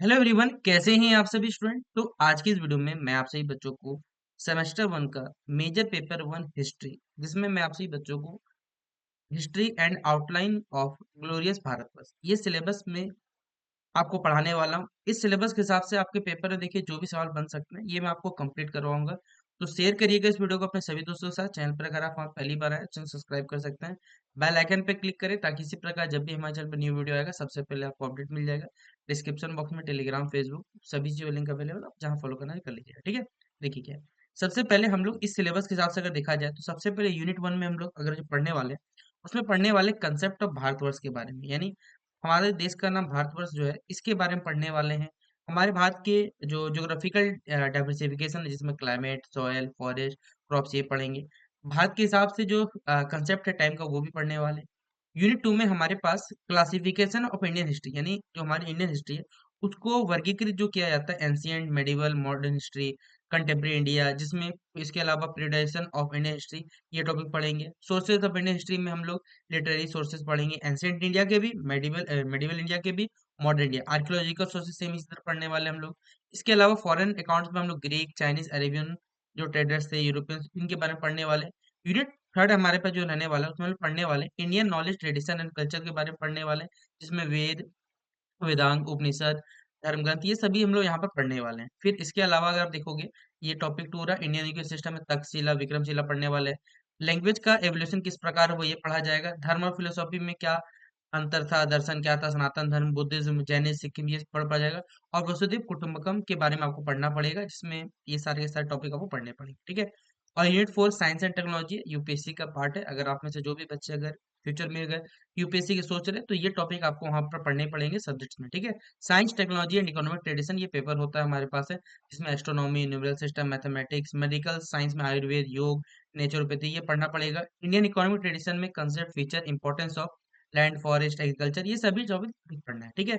Hello everyone, कैसे हैं आप सभी स्टूडेंट। तो आज की इस वीडियो में मैं आप सभी बच्चों को सेमेस्टर वन का मेजर पेपर वन हिस्ट्री, जिसमें मैं आप सभी बच्चों को history and outline of glorious Bharatvarsh ये सिलेबस में आपको पढ़ाने वाला हूँ। इस सिलेबस के हिसाब से आपके पेपर में देखिए जो भी सवाल बन सकते हैं ये मैं आपको कंप्लीट करवाऊंगा। तो शेयर करिएगा इस वीडियो को अपने सभी दोस्तों के साथ। चैनल पर अगर आप वहाँ पहली बार आए चैनल सब्सक्राइब कर सकते हैं। बेल आइकन पे क्लिक करें ताकि इसी प्रकार जब भी हमारे चैनल पर न्यू वीडियो आएगा सबसे पहले आपको अपडेट मिल जाएगा। डिस्क्रिप्शन बॉक्स में टेलीग्राम, फेसबुक सभी चीजों लिंक अवेलेबल, आप जहाँ फॉलो करना है कर लीजिएगा। ठीक है, देखिए क्या है। सबसे पहले हम लोग इस सिलेबस के हिसाब से अगर देखा जाए तो सबसे पहले यूनिट वन में हम लोग अगर जो पढ़ने वाले हैं उसमें पढ़ने वाले कंसेप्ट ऑफ भारतवर्ष के बारे में, यानी हमारे देश का नाम भारतवर्ष जो है इसके बारे में पढ़ने वाले हैं। हमारे भारत के जो ज्योग्राफिकल डाइवर्सिफिकेशन है जिसमें क्लाइमेट, सॉयल, फॉरेस्ट, क्रॉप्स ये पढ़ेंगे। भारत के हिसाब से जो कंसेप्ट है टाइम का वो भी पढ़ने वाले हैं। यूनिट टू में हमारे पास क्लासिफिकेशन ऑफ इंडियन हिस्ट्री, यानी जो हमारी इंडियन हिस्ट्री है उसको वर्गीकृत जो किया जाता है ancient, medieval, modern history, contemporary India, जिसमें इसके अलावा पीरियडाइजेशन ऑफ इंडियन हिस्ट्री ये टॉपिक पढ़ेंगे। सोर्सेज ऑफ इंडियन हिस्ट्री में हम लोग लिटरेरी सोर्सेज पढ़ेंगे, एंशियंट इंडिया के भी, मेडिवल इंडिया के भी, modern India. Archaeological sources same इसी तरह पढ़ने वाले हम लोग। इसके अलावा फॉरेन अकाउंट्स में हम लोग ग्रीक, चाइनीज, अरेबियन जो ट्रेडर्स थे, यूरोपियंस, इनके बारे में पढ़ने वाले हैं। यूनिट थर्ड हमारे पास जो रहने वाला है उसमें हम लोग पढ़ने वाले हैं Indian knowledge, tradition and culture के बारे में पढ़ने वाले हैं, जिसमें वेद, वेदांग, उपनिषद, धर्म ग्रंथ ये सभी हम लोग यहाँ पर पढ़ने वाले हैं। फिर इसके अलावा अगर आप देखोगे ये टॉपिक टू रहा इंडियन एजुकेशन सिस्टम में तक्षशिला, विक्रमशिला पढ़ने वाले हैं। लैंग्वेज का एवोल्यूशन किस प्रकार है वो ये पढ़ा जाएगा। धर्म और फिलोसॉफी में क्या अंतर था, दर्शन क्या था, सनातन धर्म, बुद्धिज्म, जैनिज्म, सिक्किम ये पढ़ा जाएगा। और वसुधैव कुटुंबकम के बारे में आपको पढ़ना पड़ेगा, जिसमें ये सारे टॉपिक आपको पढ़ने पड़ेंगे। ठीक है। और unit four science and technology UPSC का पार्ट है। अगर आप में से जो भी बच्चे अगर फ्यूचर में अगर यूपीएससी की सोच रहे हैं तो ये टॉपिक आपको वहां पर पढ़ने पड़ेंगे सब्जेक्ट्स में। ठीक है। Science, technology and economic tradition ये पेपर होता है हमारे पास है, जिसमें astronomy, numerical system, mathematics, medical science में आयुर्वेद, योग, नेचुरोपैथी ये पढ़ना पड़ेगा। इंडियन इकोनॉमिक ट्रेडिशन में concept, feature, importance of land, forest, agriculture ये सभी टॉपिक पढ़ना है। ठीक है।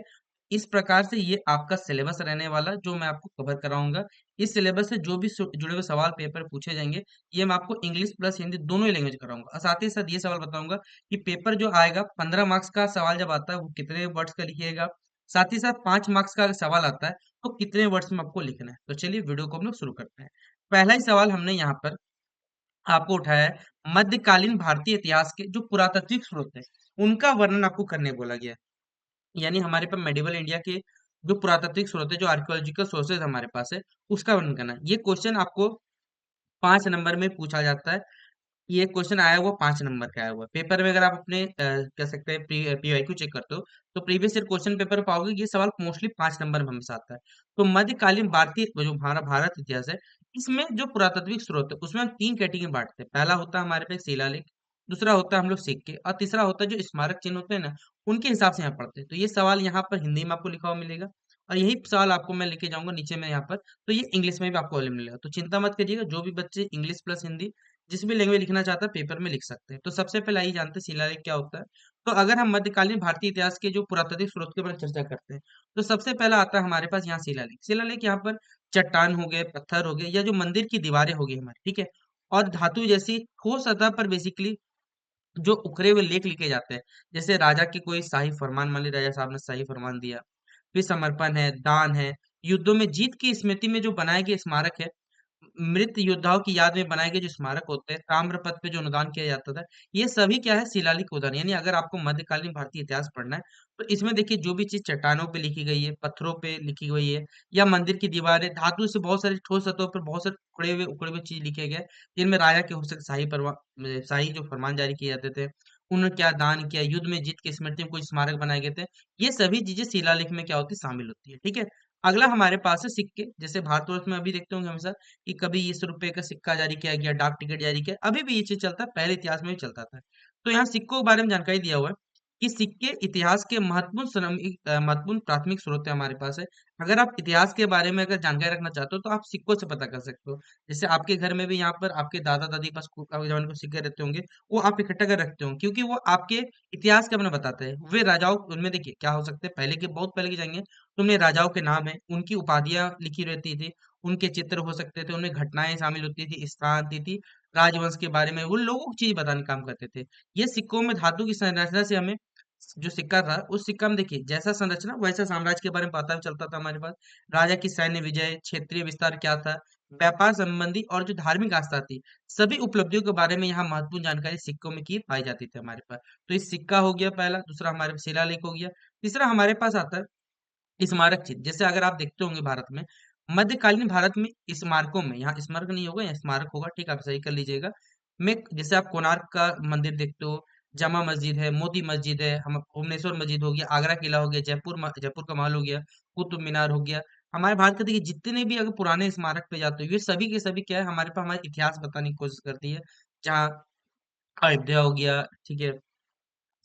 इस प्रकार से ये आपका सिलेबस रहने वाला जो मैं आपको कवर कराऊंगा। इस सिलेबस से जो भी जुड़े हुए सवाल पेपर पूछे जाएंगे ये मैं आपको इंग्लिश प्लस हिंदी दोनों ही लैंग्वेज कराऊंगा, और साथ ही साथ ये सवाल बताऊंगा कि पेपर जो आएगा 15 मार्क्स का सवाल जब आता है वो कितने वर्ड्स का लिखिएगा। साथ ही साथ 5 मार्क्स का अगर सवाल आता है तो कितने वर्ड्स में आपको लिखना है। तो चलिए वीडियो को हम लोग शुरू करते हैं। पहला ही सवाल हमने यहाँ पर आपको उठाया है मध्यकालीन भारतीय इतिहास के जो पुरातात्विक स्रोत है उनका वर्णन आपको करने बोला गया है। यानी हमारे पास मेडिवल इंडिया के जो पुरातात्विक स्रोत है, जो आर्कियोलॉजिकल सोर्सेज हमारे पास है उसका वर्णन करना है। ये क्वेश्चन आपको 5 नंबर में पूछा जाता है। ये क्वेश्चन आया हुआ 5 नंबर का आया हुआ है। पेपर में अगर आप अपने कह सकते हैं पीवाईक्यू चेक करते हो तो प्रीवियस ईयर क्वेश्चन पेपर पाओगे ये सवाल मोस्टली 5 नंबर में हमेशा आता है। तो मध्यकालीन भारतीय जो हमारा भारत इतिहास है इसमें जो पुरातात्विक स्रोत है उसमें हम 3 कैटेगरी में बांटते हैं। पहला होता है हमारे पास शिलालेख, दूसरा होता है हम लोग सिक्के, और तीसरा होता है जो स्मारक चिन्ह होते हैं ना उनके हिसाब से यहाँ पढ़ते हैं। तो ये सवाल यहाँ पर हिंदी में आपको लिखा हुआ मिलेगा, और यही सवाल आपको मैं लेके जाऊंगा नीचे में यहाँ पर, तो ये इंग्लिश में भी आपको अवेलेबल मिलेगा। तो चिंता मत करिएगा, जो भी बच्चे इंग्लिश प्लस हिंदी जिस भी लैंग्वेज लिखना चाहता है पेपर में लिख सकते हैं। तो सबसे पहले आइए जानते हैं शिलालेख क्या होता है। तो अगर हम मध्यकालीन भारतीय इतिहास के जो पुरातात्विक स्रोत के बारे में चर्चा करते हैं तो सबसे पहला आता है हमारे पास यहाँ शिलालेख। शिलालेख यहाँ पर चट्टान हो गए, पत्थर हो गए, या जो मंदिर की दीवारें हो गई हमारी, ठीक है, और धातु जैसी ठोस सतह पर बेसिकली जो उकरे हुए लेख लिखे जाते हैं, जैसे राजा की कोई शाही फरमान, मान ली राजा साहब ने शाही फरमान दिया, फिर समर्पण है, दान है, युद्धों में जीत की स्मृति में जो बनाए गए स्मारक है, मृत योद्धाओं की याद में बनाए गए जो स्मारक होते हैं, ताम्रपत्र पे जो अनुदान किया जाता था, ये सभी क्या है शिलालेख उदाहरण। यानी अगर आपको मध्यकालीन भारतीय इतिहास पढ़ना है तो इसमें देखिए जो भी चीज चट्टानों पे लिखी गई है, पत्थरों पे लिखी गई है, या मंदिर की दीवारें, धातु से बहुत सारी ठोस सतहों पर बहुत सारे उखड़े हुए चीज लिखे गए जिनमें राजा के हो सकते शाही जो फरमान जारी किए जाते थे, उन्होंने क्या दान किया, युद्ध में जीत की स्मृति में कुछ स्मारक बनाए गए थे, ये सभी चीजें शिलालेख में क्या होती शामिल होती है। ठीक है। अगला हमारे पास है सिक्के। जैसे भारतवर्ष में अभी देखते होंगे हमेशा कि कभी 20 रुपए का सिक्का जारी किया गया, डाक टिकट जारी किया, अभी भी ये चीज चलता है, पहले इतिहास में भी चलता था। तो यहाँ सिक्कों के बारे में जानकारी दिया हुआ है कि सिक्के इतिहास के महत्वपूर्ण प्राथमिक स्रोत है हमारे पास है। अगर आप इतिहास के बारे में अगर जानकारी रखना चाहते हो तो आप सिक्कों से पता कर सकते हो। जैसे आपके घर में भी यहाँ पर आपके दादा दादी के पास काफी जमाने को सिक्के रहते होंगे, वो आप इकट्ठा कर रखते हो क्योंकि वो आपके इतिहास के बारे में बताते हैं। वे राजाओं, उनमें देखिए क्या हो सकते हैं, पहले के बहुत पहले के जाएंगे तो उनमें राजाओं के नाम है, उनकी उपाधियां लिखी रहती थी, उनके चित्र हो सकते थे, उनमें घटनाएं शामिल होती थी, स्थान, तिथि, राजवंश के बारे में, उन लोगों को चीज बताने का काम करते थे। ये सिक्कों में धातु की संरचना से हमें जो सिक्का था उस सिक्का में देखिए जैसा संरचना वैसा साम्राज्य के बारे में पता चलता था हमारे पास। राजा की सैन्य विजय, क्षेत्रीय विस्तार क्या था, व्यापार संबंधी और जो धार्मिक आस्था थी, सभी उपलब्धियों के बारे में यहाँ महत्वपूर्ण जानकारी सिक्कों में की पाई जाती थी हमारे पास। तो ये सिक्का हो गया पहला, दूसरा हमारे पास शिलालेख हो गया, तीसरा हमारे पास आता है स्मारक चिन्ह। जैसे अगर आप देखते होंगे भारत में, मध्यकालीन भारत में स्मारकों में, यहाँ स्मारक नहीं होगा, यहाँ स्मारक होगा, ठीक है, आप सही कर लीजिएगा। में जैसे आप कोणार्क का मंदिर देखते हो, जामा मस्जिद है, मोती मस्जिद है, हम भुवनेश्वर मस्जिद हो गया, आगरा किला हो गया, जयपुर का महल हो गया, कुतुब मीनार हो गया। हमारे भारत के देखिए जितने भी अगर पुराने स्मारक पे जाते हो, ये सभी के सभी क्या है, हमारे पास हमारा इतिहास बताने की कोशिश करती है। जहाँ अयोध्या हो गया, ठीक है,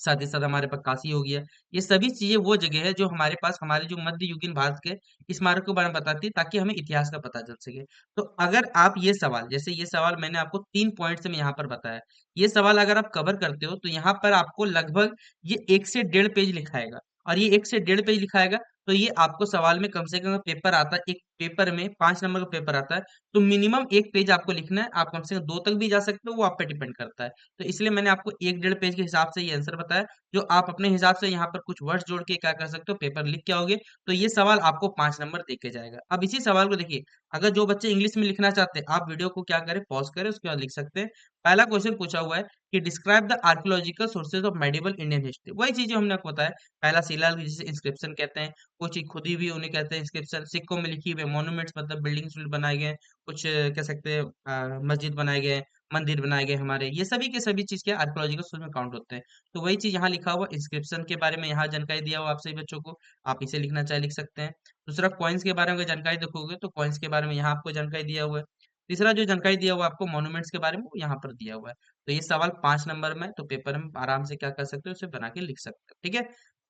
साथ ही साथ हमारे पास काशी हो गया। ये सभी चीजें वो जगह है जो हमारे पास हमारे जो मध्ययुगीन भारत के स्मारक के बारे में बताती है, ताकि हमें इतिहास का पता चल सके। तो अगर आप ये सवाल, जैसे ये सवाल मैंने आपको 3 पॉइंट से मैं यहाँ पर बताया, ये सवाल अगर आप कवर करते हो तो यहाँ पर आपको लगभग ये 1 से 1.5 पेज लिखाएगा। और ये 1 से 1.5 पेज लिखाएगा, तो ये आपको सवाल में कम से कम पेपर आता है, एक पेपर में 5 नंबर का पेपर आता है, तो मिनिमम 1 पेज आपको लिखना है। आप कम से कम 2 तक भी जा सकते हो, वो आप पे डिपेंड करता है। तो इसलिए मैंने आपको 1 1.5 पेज के हिसाब से ये आंसर बताया, जो आप अपने हिसाब से यहाँ पर कुछ वर्ड्स जोड़ के क्या कर सकते हो, पेपर लिख के आओगे, तो ये सवाल आपको 5 नंबर दे के जाएगा। अब इसी सवाल को देखिए, अगर जो बच्चे इंग्लिश में लिखना चाहते हैं, आप वीडियो को क्या करें, पॉज करें, उसके बाद लिख सकते हैं। पहला क्वेश्चन पूछा हुआ है कि describe the archaeological sources of medieval Indian history. वही चीजें हमने आपको बताया। पहला शिलालेख जिसे इंस्क्रिप्शन कहते हैं, कुछ चीज खुदी हुई उन्हें कहते हैं इंस्क्रिप्शन। सिक्कों में लिखी हुई मॉन्यूमेंट्स मतलब बिल्डिंग्स बनाए गए हैं, कुछ कह सकते हैं मस्जिद बनाए गए हैं, मंदिर बनाए गए हमारे, ये सभी के सभी चीज के आर्कियोलॉजिकल सोर्स में काउंट होते हैं। तो वही चीज यहाँ लिखा हुआ इंस्क्रिप्शन के बारे में, यहाँ जानकारी दिया हुआ आप सभी बच्चों को, आप इसे लिखना चाहे लिख सकते हैं। दूसरा कॉइन्स के बारे में अगर जानकारी देखोगे तो कॉइन्स के बारे में यहाँ आपको जानकारी दिया हुआ है। तीसरा जो जानकारी दिया हुआ है आपको मॉन्यूमेंट्स के बारे में, वो यहाँ पर दिया हुआ है। तो ये सवाल 5 नंबर में, तो पेपर में आराम से क्या कर सकते हो, उसे बना के लिख सकते हो, ठीक है।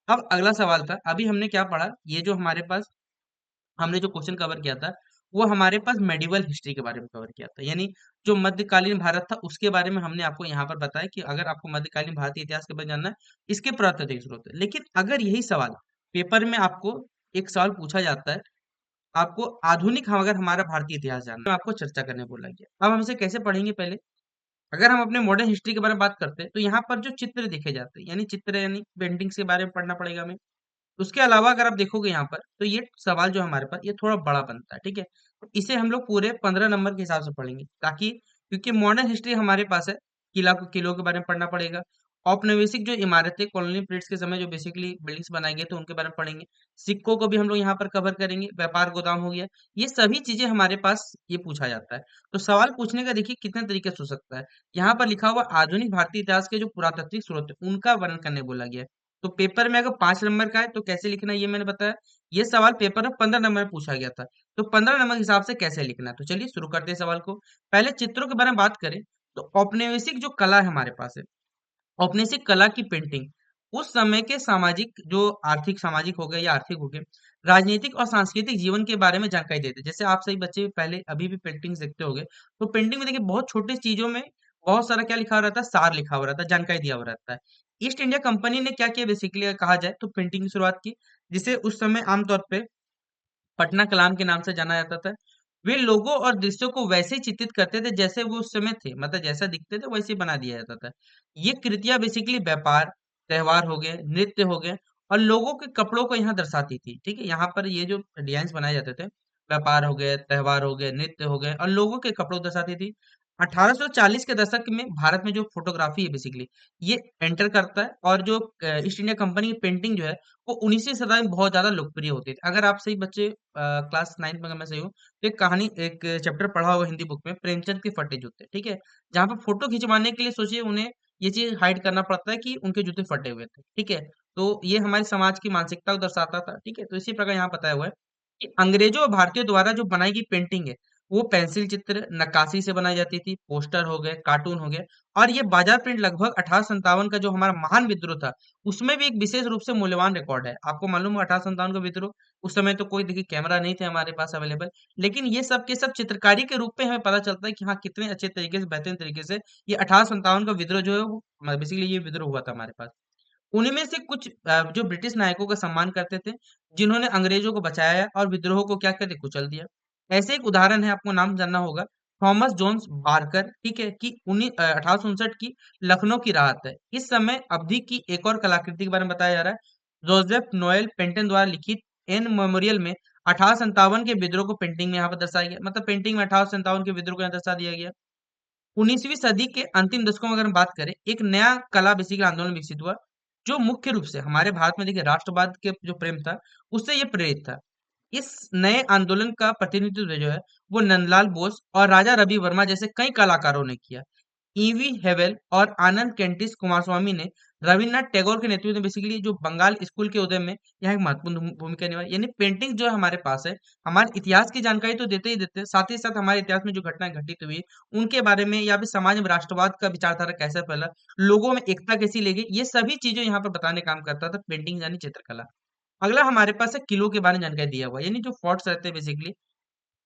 अब अगला सवाल था, अभी हमने क्या पढ़ा, ये जो हमारे पास हमने जो क्वेश्चन कवर किया था, वो हमारे पास मेडिवल हिस्ट्री के बारे में कवर किया था, यानी जो मध्यकालीन भारत था उसके बारे में हमने आपको यहाँ पर बताया कि अगर आपको मध्यकालीन भारतीय इतिहास के बारे में जानना है, इसके पुरातात्विक स्रोत है। लेकिन अगर यही सवाल पेपर में आपको एक सवाल पूछा जाता है, आपको आधुनिक अगर हमारा भारतीय इतिहास जानना है, तो आपको चर्चा करने बोला गया। अब हम इसे कैसे पढ़ेंगे, पहले अगर हम अपने मॉडर्न हिस्ट्री के बारे में बात करते हैं, तो यहाँ पर जो चित्र देखे जाते हैं, यानी चित्र यानी पेंटिंग्स के बारे में पढ़ना पड़ेगा हमें। उसके अलावा अगर आप देखोगे यहाँ पर, तो ये सवाल जो हमारे पास ये थोड़ा बड़ा बनता है, ठीक है। तो इसे हम लोग पूरे 15 नंबर के हिसाब से पढ़ेंगे, ताकि क्योंकि मॉडर्न हिस्ट्री हमारे पास है, किलों के बारे में पढ़ना पड़ेगा। औपनिवेशिक जो इमारतें कॉलोनी पीरियड्स के समय जो बेसिकली बिल्डिंग्स बनाई गई, तो उनके बारे में पढ़ेंगे। सिक्कों को भी हम लोग यहाँ पर कवर करेंगे, व्यापार गोदाम हो गया, ये सभी चीजें हमारे पास ये पूछा जाता है। तो सवाल पूछने का देखिए कितने तरीके से हो सकता है। यहाँ पर लिखा हुआ आधुनिक भारतीय इतिहास के जो पुरातात्विक स्रोत है उनका वर्णन करने बोला गया है। तो पेपर में अगर 5 नंबर का है तो कैसे लिखना है ये मैंने बताया। ये सवाल पेपर में 15 नंबर में पूछा गया था, तो 15 नंबर के हिसाब से कैसे लिखना है, तो चलिए शुरू करते हैं सवाल को। पहले चित्रों के बारे में बात करें, तो औपनिवेशिक जो कला है हमारे पास है, औपनिवेशिक कला की पेंटिंग उस समय के सामाजिक जो आर्थिक सामाजिक हो गए या आर्थिक हो गए, राजनीतिक और सांस्कृतिक जीवन के बारे में जानकारी देते हैं। जैसे आप सही बच्चे पहले अभी भी पेंटिंग्स देखते होंगे, तो पेंटिंग में देखिए बहुत छोटी चीजों में बहुत सारा क्या लिखा हुआ रहता है, सार लिखा हुआ रहता है, जानकारी दिया हुआ रहता है। ईस्ट इंडिया कंपनी ने क्या किया बेसिकली कहा जाए, तो पेंटिंग की शुरुआत की, जिसे उस समय आमतौर पे पटना कलाम के नाम से जाना जाता था। वे लोगों और दृश्यों को वैसे ही चित्रित करते थे जैसे वो उस समय थे, मतलब जैसा दिखते थे वैसे ही बना दिया जाता था। ये कृतियां बेसिकली व्यापार, त्योहार हो गए, नृत्य हो गए और लोगों के कपड़ों को यहाँ दर्शाती थी, ठीक है। यहाँ पर ये जो डिजाइन बनाए जाते थे, व्यापार हो गए, त्योहार हो गए, नृत्य हो गए और लोगों के कपड़ों को दर्शाती थी। 1840 के दशक में भारत में जो फोटोग्राफी है बेसिकली ये एंटर करता है, और जो ईस्ट इंडिया कंपनी की पेंटिंग जो है वो 19वीं शताब्दी में बहुत ज्यादा लोकप्रिय होती थी। अगर आप सही बच्चे क्लास 9 में अगर मैं सही हूँ, तो एक कहानी एक चैप्टर पढ़ा होगा हिंदी बुक में, प्रेमचंद के फटे जूते, ठीक है। जहाँ पे फोटो खिंचवाने के लिए सोचिए उन्हें ये चीज हाइड करना पड़ता है कि उनके जूते फटे हुए थे, ठीक है। तो ये हमारे समाज की मानसिकता को दर्शाता था, ठीक है। तो इसी प्रकार यहाँ बताया हुआ है कि अंग्रेजों और भारतीयों द्वारा जो बनाई गई पेंटिंग है, वो पेंसिल चित्र नक्काशी से बनाई जाती थी, पोस्टर हो गए, कार्टून हो गए, और ये बाजार प्रिंट लगभग 1857 का जो हमारा महान विद्रोह था उसमें भी एक विशेष रूप से मूल्यवान रिकॉर्ड है। आपको मालूम है 1857 का विद्रोह, उस समय तो कोई देखिए कैमरा नहीं थे हमारे पास अवेलेबल, लेकिन ये सब के सब चित्रकारी के रूप में हमें पता चलता है कि हाँ कितने अच्छे तरीके से बेहतरीन तरीके से ये 1857 का विद्रोह जो है वो बेसिकली ये विद्रोह हुआ था हमारे पास। उनमें से कुछ जो ब्रिटिश नायकों का सम्मान करते थे, जिन्होंने अंग्रेजों को बचाया और विद्रोह को क्या करते कुचल दिया। ऐसे एक उदाहरण है, आपको नाम जानना होगा, थॉमस जोन्स बारकर, ठीक है, कि 1859 की लखनऊ की राहत है। इस समय अवधि की एक और कलाकृति के बारे में बताया जा रहा है। जोसेफ नोएल पेंटन द्वारा लिखित एन मेमोरियल में 1857 के विद्रोह को पेंटिंग में यहाँ पर दर्शाया गया, मतलब पेंटिंग में 1857 के विद्रोह को यहाँ दर्शा दिया गया। 19वीं सदी के अंतिम दशकों में अगर हम बात करें, एक नया कला बेसिकली आंदोलन विकसित हुआ, जो मुख्य रूप से हमारे भारत में देखिए राष्ट्रवाद के जो प्रेम था, उससे ये प्रेरित था। इस नए आंदोलन का प्रतिनिधित्व जो है, वो नंदलाल बोस और राजा रवि वर्मा जैसे कई कलाकारों ने किया। ईवी हेवेल और आनंद कैंटिस कुमारस्वामी ने रविन्द्रनाथ टैगोर के नेतृत्व में बेसिकली जो बंगाल स्कूल के उदय में यहाँ एक महत्वपूर्ण भूमिका निभाई। यानी पेंटिंग जो है हमारे पास है, हमारे इतिहास की जानकारी तो देते ही देते हैं, साथ ही साथ हमारे इतिहास में जो घटनाएं घटित हुई उनके बारे में, या फिर समाज में राष्ट्रवाद का विचारधारा कैसे फैला, लोगों में एकता कैसी ले गई, ये सभी चीजें यहाँ पर बताने का काम करता था पेंटिंग यानी चित्रकला। अगला हमारे पास है किलों के बारे में जानकारी दिया हुआ, यानी जो फोर्ट्स रहते हैं बेसिकली,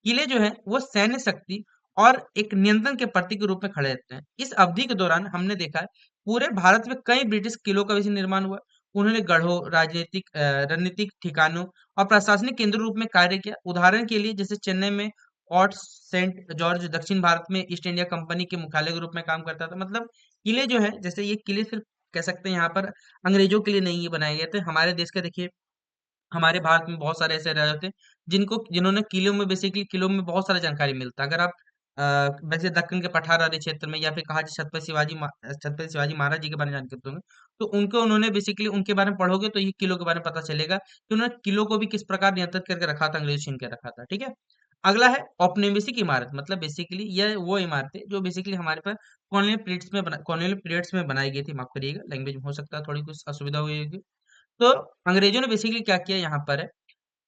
किले जो हैं वो सैन्य शक्ति और एक नियंत्रण के प्रतीक के रूप में खड़े रहते हैं। इस अवधि के दौरान हमने देखा है पूरे भारत में कई ब्रिटिश किलों का वैसे निर्माण हुआ। उन्होंने गढ़ों, राजनीतिक रणनीतिक ठिकानों और प्रशासनिक केंद्र रूप में कार्य किया। उदाहरण के लिए जैसे चेन्नई में फोर्ट सेंट जॉर्ज दक्षिण भारत में ईस्ट इंडिया कंपनी के मुख्यालय के रूप में काम करता था। मतलब किले जो है, जैसे ये किले सिर्फ कह सकते हैं यहाँ पर अंग्रेजों के लिए नहीं ये बनाए गए थे, हमारे देश का देखिए, हमारे भारत में बहुत सारे ऐसे राजा थे जिन्होंने किलों में बेसिकली किलों में बहुत सारा जानकारी मिलता है। अगर आप वैसे दक्कन के पठार वाले क्षेत्र में, या फिर कहा जाए छत्रपति शिवाजी महाराज जी के बारे में जानते होंगे, तो उनको उन्होंने बेसिकली उनके बारे में पढ़ोगे तो ये किलों के बारे में पता चलेगा कि उन्होंने किलों को भी किस प्रकार नियंत्रित करके रखा था, अंग्रेज छीन के रखा था। ठीक है। अगला है औपनिवेशिक इमारत, मतलब बेसिकली यह वो इमारत है जो बेसिकली हमारे पास कॉलोनियल पीरियड्स में बनाई गई थी। माफ करिएगा, लैंग्वेज में हो सकता है थोड़ी कुछ असुविधा हुई होगी। तो अंग्रेजों ने बेसिकली क्या किया यहाँ पर है,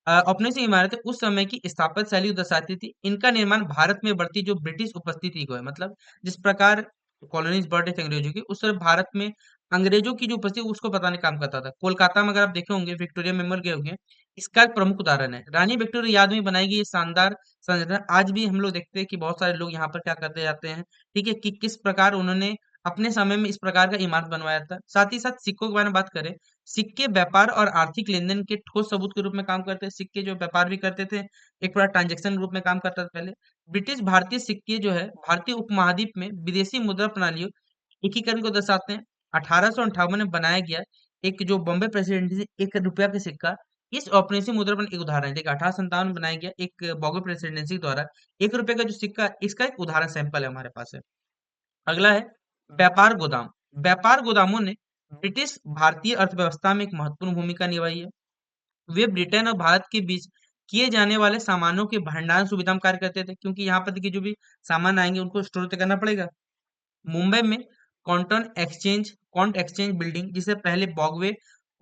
अपने से इमारतें उस समय की स्थापत्य शैली को दर्शाती थी। इनका निर्माण भारत में बढ़ती जो ब्रिटिश उपस्थिति को है, मतलब जिस प्रकार कॉलोनीज बढ़ रहे थे अंग्रेजों की, उस समय भारत में अंग्रेजों की जो उपस्थिति उसको बताने का काम करता था। कोलकाता में अगर आप देखे होंगे, विक्टोरिया मेमोरियल गए होंगे, इसका एक प्रमुख उदाहरण है। रानी विक्टोरिया याद में बनाई गई ये शानदार संरचना आज भी हम लोग देखते हैं कि बहुत सारे लोग यहाँ पर क्या करते जाते हैं, ठीक है, कि किस प्रकार उन्होंने अपने समय में इस प्रकार का इमारत बनवाया था। साथ ही साथ सिक्कों के बारे में बात करें, सिक्के व्यापार और आर्थिक लेनदेन के ठोस सबूत के रूप में काम करते हैं। सिक्के जो व्यापार भी करते थे, एक बड़ा ट्रांजैक्शन रूप में काम करता था पहले। ब्रिटिश भारतीय सिक्के जो है भारतीय उपमहाद्वीप में विदेशी मुद्रा प्रणालियों एकीकरण को दर्शाते हैं। 1858 में बनाया गया एक जो बॉम्बे प्रेसिडेंसी से ₹1 का सिक्का इस औपनिवेशिक मुद्रा पर एक उदाहरण है। देखिए 1857 में बनाया गया एक बॉम्बे प्रेसिडेंसी द्वारा ₹1 का जो सिक्का, इसका एक उदाहरण सैंपल है हमारे पास है। अगला है व्यापार गोदाम। व्यापार गोदामों ने ब्रिटिश भारतीय अर्थव्यवस्था में एक महत्वपूर्ण भूमिका निभाई है। वे ब्रिटेन और भारत के बीच किए जाने वाले सामानों के भंडारण सुविधा में कार्य करते थे, क्योंकि यहाँ पर देखिए जो भी सामान आएंगे उनको स्टोर तो करना पड़ेगा। मुंबई में कॉन्ट एक्सचेंज बिल्डिंग, जिसे पहले बॉगवे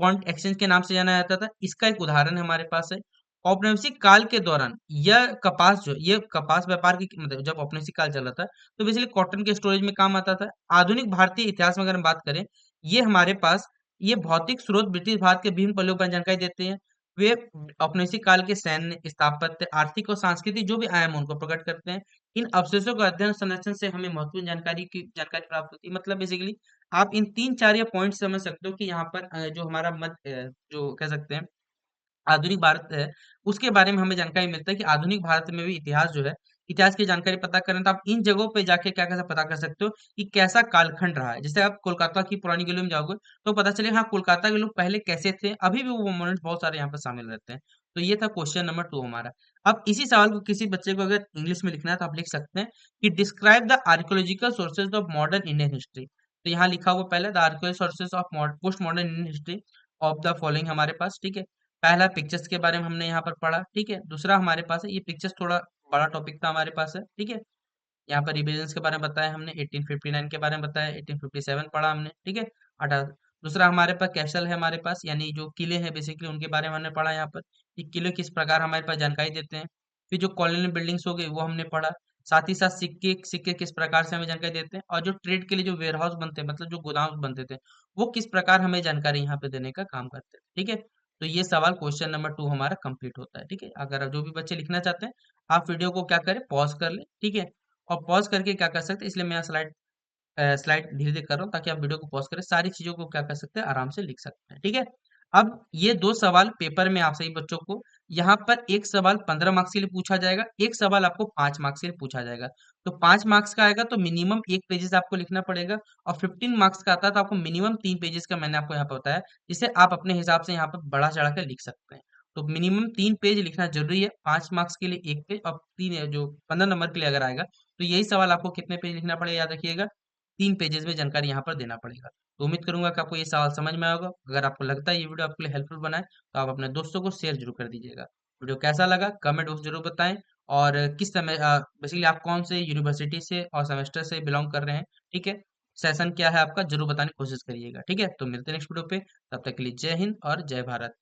कॉन्ट एक्सचेंज के नाम से जाना जाता था, इसका एक उदाहरण हमारे पास है। औपनिवेशिक काल के दौरान ये कपास व्यापार की, मतलब जब औपनिवेशिक काल चला था तो बेसिकली कॉटन के स्टोरेज में काम आता था। आधुनिक भारतीय इतिहास में अगर हम बात करें, ये हमारे पास ये भौतिक स्रोत ब्रिटिश भारत के विभिन्न पहलुओं पर जानकारी देते हैं। वे औपनिवेशिक काल के सैन्य, स्थापत्य, आर्थिक और सांस्कृतिक जो भी आयाम हैं, उनको प्रकट करते हैं। इन अवशेषों का अध्ययन और संरक्षण से हमें महत्वपूर्ण जानकारी प्राप्त होती है। मतलब बेसिकली आप इन 3-4 या पॉइंट समझ सकते हो कि यहाँ पर जो हमारा जो कह सकते हैं आधुनिक भारत है, उसके बारे में हमें जानकारी मिलता है कि आधुनिक भारत में भी इतिहास जो है, इतिहास की जानकारी पता करें तो आप इन जगहों पे जाके क्या कैसे पता कर सकते हो कि कैसा कालखंड रहा है। जैसे आप कोलकाता की पुरानी गलियों में जाओगे तो पता चलेगा हाँ, कोलकाता के लोग पहले कैसे थे, अभी भी वो मोमेंट्स बहुत सारे यहाँ पर शामिल रहते हैं। तो ये था क्वेश्चन नंबर 2 हमारा। अब इसी सवाल को किसी बच्चे को अगर इंग्लिश में लिखना है तो आप लिख सकते हैं कि describe the archaeological sources of modern Indian history. तो यहाँ लिखा हुआ पहले the archaeological sources of post modern Indian history of the following हमारे पास, ठीक है। पहला पिक्चर्स के बारे में हमने यहाँ पर पढ़ा, ठीक है। दूसरा हमारे पास है, ये पिक्चर्स थोड़ा बड़ा टॉपिक था हमारे पास है, ठीक है। यहाँ पर रिविजन्स के बारे में बताया हमने, 1859 के बारे में बताया, 1857 पढ़ा हमने, ठीक है। 18 दूसरा हमारे पास कैसल है हमारे पास, यानी जो किले हैं बेसिकली उनके बारे में हमने पढ़ा यहाँ पर, कि किले किस प्रकार हमारे पास जानकारी देते हैं। फिर जो कॉलोनियल बिल्डिंग्स हो गई वो हमने पढ़ा। साथ ही साथ सिक्के सिक्के किस प्रकार से हमें जानकारी देते हैं, और जो ट्रेड के लिए जो वेयर हाउस बनते हैं, मतलब जो गोदाम बनते थे, वो किस प्रकार हमें जानकारी यहाँ पे देने का काम करते हैं, ठीक है। तो ये सवाल क्वेश्चन नंबर 2 हमारा कंप्लीट होता है, ठीक है। अगर जो भी बच्चे लिखना चाहते हैं, आप वीडियो को क्या करें, पॉज कर लें, ठीक है। और पॉज करके क्या कर सकते हैं, इसलिए मैं स्लाइड धीरे धीरे कर रहा हूँ ताकि आप वीडियो को पॉज करें, सारी चीजों को क्या कर सकते हैं, आराम से लिख सकते हैं, ठीक है। अब ये 2 सवाल पेपर में आप सभी बच्चों को यहाँ पर एक सवाल 15 मार्क्स के लिए पूछा जाएगा, एक सवाल आपको 5 मार्क्स के लिए पूछा जाएगा। तो 5 मार्क्स का आएगा तो मिनिमम एक पेजेस आपको लिखना पड़ेगा, और 15 मार्क्स का आता है तो आपको मिनिमम 3 पेजेस का मैंने आपको यहाँ पे बताया, जिसे आप अपने हिसाब से यहाँ पर बढ़ा चढ़ा कर लिख सकते हैं। तो मिनिमम 3 पेज लिखना जरूरी है, 5 मार्क्स के लिए एक पेज, और तीन जो 15 नंबर के लिए अगर आएगा तो यही सवाल आपको कितने पेज लिखना पड़ेगा, याद रखिएगा, 3 पेजेस में जानकारी यहाँ पर देना पड़ेगा। तो उम्मीद करूंगा कि आपको ये सवाल समझ में आया होगा। अगर आपको लगता है ये वीडियो आपके लिए हेल्पफुल बना है तो आप अपने दोस्तों को शेयर जरूर कर दीजिएगा। वीडियो कैसा लगा कमेंट बॉक्स जरूर बताएं, और किस समय बेसिकली आप कौन से यूनिवर्सिटी से और सेमेस्टर से बिलोंग कर रहे हैं, ठीक है, सेशन क्या है आपका, जरूर बताने की कोशिश करिएगा। ठीक है, तो मिलते हैं नेक्स्ट वीडियो पे, तब तक के लिए जय हिंद और जय भारत।